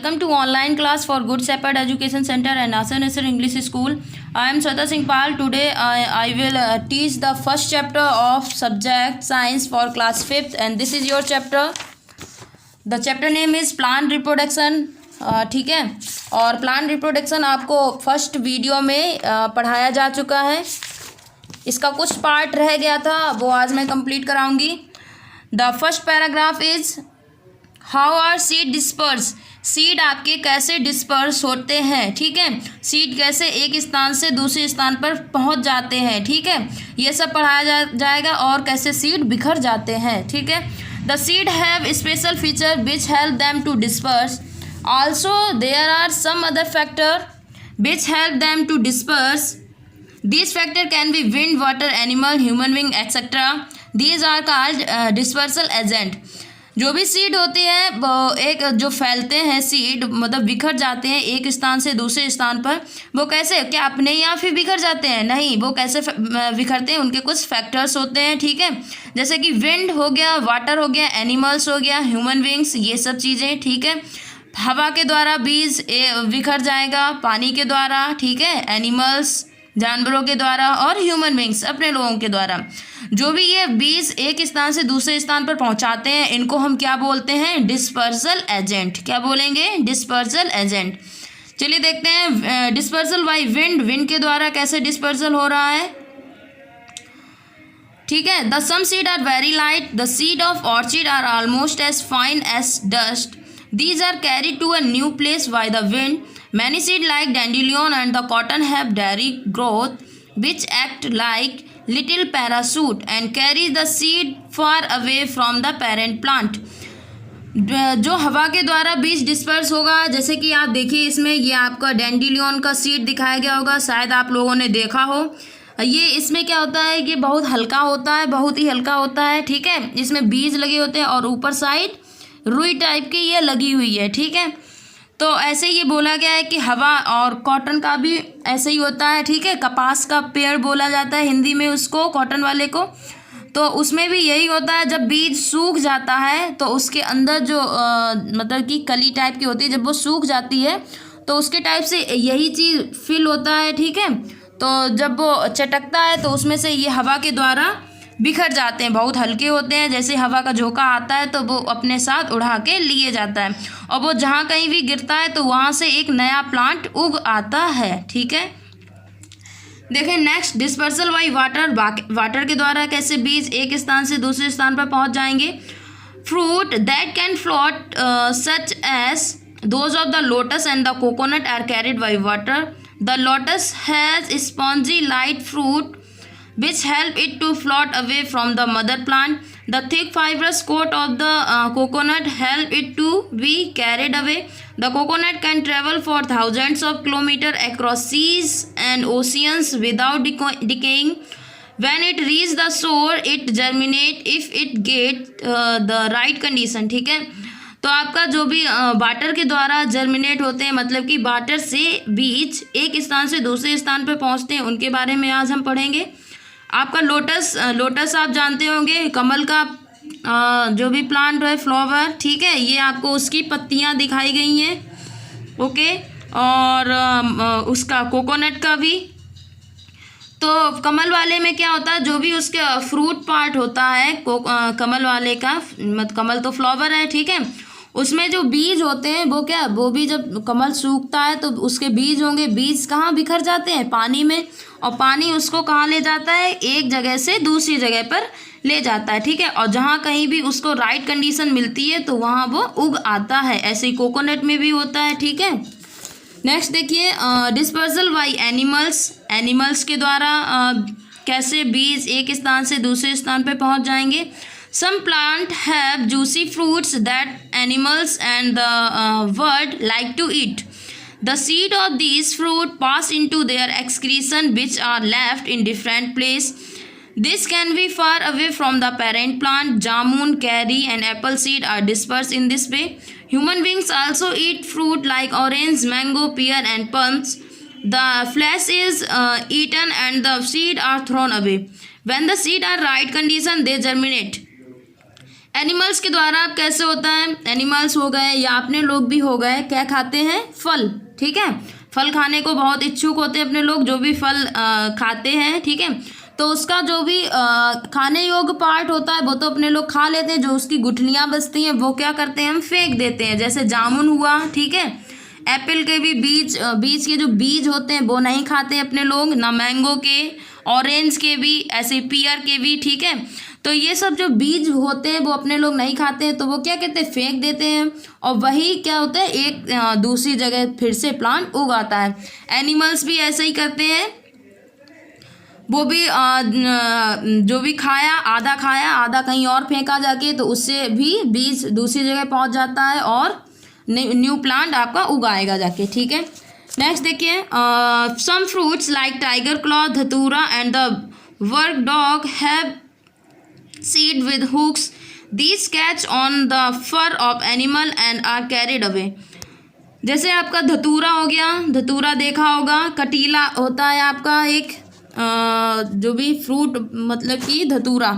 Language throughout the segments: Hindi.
Welcome to online class for Good Shepherd Education Center and Nasser English School. I am Sweta Singh Pal. Today I will teach the first chapter of subject science for class 5th, and this is your chapter. The chapter name is plant reproduction. ठीक है, और प्लांट रिप्रोडक्शन आपको फर्स्ट वीडियो में पढ़ाया जा चुका है. इसका कुछ पार्ट रह गया था, वो आज मैं कंप्लीट कराऊंगी. The first paragraph is how are seed disperse. Seed आपके कैसे डिस्पर्स होते हैं. ठीक है, सीड कैसे एक स्थान से दूसरे स्थान पर पहुंच जाते हैं. ठीक है, ये सब पढ़ाया जाएगा और कैसे सीड बिखर जाते हैं. ठीक है, the seed have special feature which help them to disperse. Also there are some other factor which help them to disperse. These factor can be wind, water, animal, human being, etc. These are called dispersal agent. जो भी सीड होती है वो एक जो फैलते हैं सीड, मतलब बिखर जाते हैं एक स्थान से दूसरे स्थान पर. वो कैसे, क्या अपने ही आप ही बिखर जाते हैं? नहीं, वो कैसे बिखरते हैं, उनके कुछ फैक्टर्स होते हैं. ठीक है, जैसे कि विंड हो गया, वाटर हो गया, एनिमल्स हो गया, ह्यूमन बींग्स, ये सब चीज़ें. ठीक है, हवा के द्वारा बीज बिखर जाएगा, पानी के द्वारा. ठीक है, एनिमल्स जानवरों के द्वारा, और ह्यूमन बींग्स अपने लोगों के द्वारा. जो भी ये बीज एक स्थान से दूसरे स्थान पर पहुंचाते हैं, इनको हम क्या बोलते हैं? Dispersal agent. क्या बोलेंगे? Dispersal agent. चलिए देखते हैं डिस्पर्सल बाय विंड. विंड के द्वारा कैसे डिस्पर्सल हो रहा है. ठीक है, the some seed are very light. The seed of orchid are almost as fine as dust. These are carried to a new place by the wind. Many seeds like dandelion and the cotton have direct growth which act like little parachute and carry the seed far away from the parent plant. जो हवा के द्वारा बीज डिस्पर्स होगा, जैसे कि आप देखिए इसमें ये आपका डेंडिलियन का सीड दिखाया गया होगा, शायद आप लोगों ने देखा हो. ये इसमें क्या होता है कि बहुत हल्का होता है, बहुत ही हल्का होता है. ठीक है, इसमें बीज लगे होते हैं और ऊपर साइड रुई टाइप की ये लगी हुई है. ठीक है, तो ऐसे ये बोला गया है कि हवा और कॉटन का भी ऐसे ही होता है. ठीक है, कपास का पेड़ बोला जाता है हिंदी में उसको, कॉटन वाले को. तो उसमें भी यही होता है, जब बीज सूख जाता है तो उसके अंदर जो मतलब कि कली टाइप की होती है, जब वो सूख जाती है तो उसके टाइप से यही चीज़ फिल होता है. ठीक है, तो जब वो चटकता है तो उसमें से ये हवा के द्वारा बिखर जाते हैं, बहुत हल्के होते हैं. जैसे हवा का झोंका आता है तो वो अपने साथ उड़ा के लिए जाता है, और वो जहाँ कहीं भी गिरता है तो वहाँ से एक नया प्लांट उग आता है. ठीक है, देखें next, dispersal by water. Water के द्वारा कैसे बीज एक स्थान से दूसरे स्थान पर पहुँच जाएंगे. Fruit that can float such as those of the lotus and the coconut are carried by water. The lotus has spongy light fruit which help it to float away from the mother plant. The thick fibrous coat of the coconut help it to be carried away. The coconut can travel for thousands of kilometers across seas and oceans without decaying. When it reaches the shore, it germinate if it get the right condition. ठीक है, तो आपका जो भी वाटर के द्वारा जर्मिनेट होते हैं, मतलब कि वाटर से बीज एक स्थान से दूसरे स्थान पर पहुंचते हैं, उनके बारे में आज हम पढ़ेंगे. आपका लोटस आप जानते होंगे, कमल का जो भी प्लांट है, फ्लावर. ठीक है, ये आपको उसकी पत्तियां दिखाई गई हैं. ओके, और उसका कोकोनट का भी. तो कमल वाले में क्या होता है, जो भी उसका फ्रूट पार्ट होता है कमल वाले का, मतलब कमल तो फ्लावर है. ठीक है, उसमें जो बीज होते हैं वो भी जब कमल सूखता है तो उसके बीज होंगे. बीज कहाँ बिखर जाते हैं? पानी में, और पानी उसको कहाँ ले जाता है? एक जगह से दूसरी जगह पर ले जाता है. ठीक है, और जहाँ कहीं भी उसको राइट कंडीशन मिलती है तो वहाँ वो उग आता है. ऐसे ही कोकोनट में भी होता है. ठीक है, नेक्स्ट देखिए डिस्पर्सल बाय एनिमल्स. एनिमल्स के द्वारा कैसे बीज एक स्थान से दूसरे स्थान पर पहुँच जाएंगे. Some plant have juicy fruits that animals and the bird like to eat. The seed of these fruit pass into their excretion, which are left in different place. This can be far away from the parent plant. Jamun, curry, and apple seed are dispersed in this way. Human beings also eat fruit like orange, mango, pear, and plums. The flesh is eaten and the seed are thrown away. When the seed are right condition, they germinate. Animals के द्वारा अब कैसे होता है, एनिमल्स हो गए या अपने लोग भी हो गए, क्या खाते हैं, फल। ठीक है, फल खाने को बहुत इच्छुक होते हैं अपने लोग, जो भी फल खाते हैं। ठीक है, तो उसका जो भी खाने योग्य पार्ट होता है वो तो अपने लोग खा लेते हैं, जो उसकी गुठलियाँ बचती हैं वो क्या करते हैं, हम फेंक देते हैं। जैसे जामुन हुआ, ठीक है, एप्पल के भी बीज के जो बीज होते हैं वो नहीं खाते अपने लोग, ना मैंगो के, ऑरेंज के भी, ऐसे पियर के भी। ठीक है, तो ये सब जो बीज होते हैं वो अपने लोग नहीं खाते हैं, तो वो क्या कहते हैं, फेंक देते हैं, और वही क्या होता है, एक दूसरी जगह फिर से प्लांट उगाता है। एनिमल्स भी ऐसे ही करते हैं, वो भी जो भी खाया आधा कहीं और फेंका जाके, तो उससे भी बीज दूसरी जगह पहुंच जाता है और न्यू प्लांट आपका उगाएगा जाके। ठीक है, नेक्स्ट देखिए, some fruits like tiger claw, datura and the work dog have seed with hooks, these catch on the fur of animal and are carried away. जैसे आपका धतूरा हो गया, धतूरा देखा होगा, कटीला होता है आपका एक जो भी फ्रूट, मतलब कि धतूरा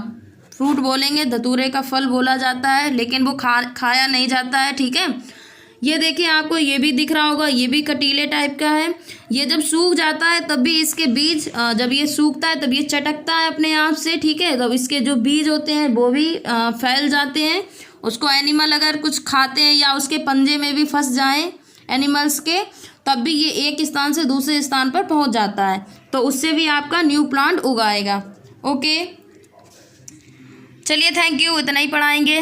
फ्रूट बोलेंगे, धतूरे का फल बोला जाता है, लेकिन वो खाया नहीं जाता है। ठीक है, ये देखिए आपको ये भी दिख रहा होगा, ये भी कटीले टाइप का है। ये जब सूख जाता है तब भी इसके बीज, जब ये सूखता है तब ये चटकता है अपने आप से। ठीक है, तब इसके जो बीज होते हैं वो भी फैल जाते हैं। उसको एनिमल अगर कुछ खाते हैं या उसके पंजे में भी फंस जाएं एनिमल्स के, तब भी ये एक स्थान से दूसरे स्थान पर पहुंच जाता है, तो उससे भी आपका न्यू प्लांट उगाएगा। ओके, चलिए, थैंक यू, इतना ही पढ़ाएंगे।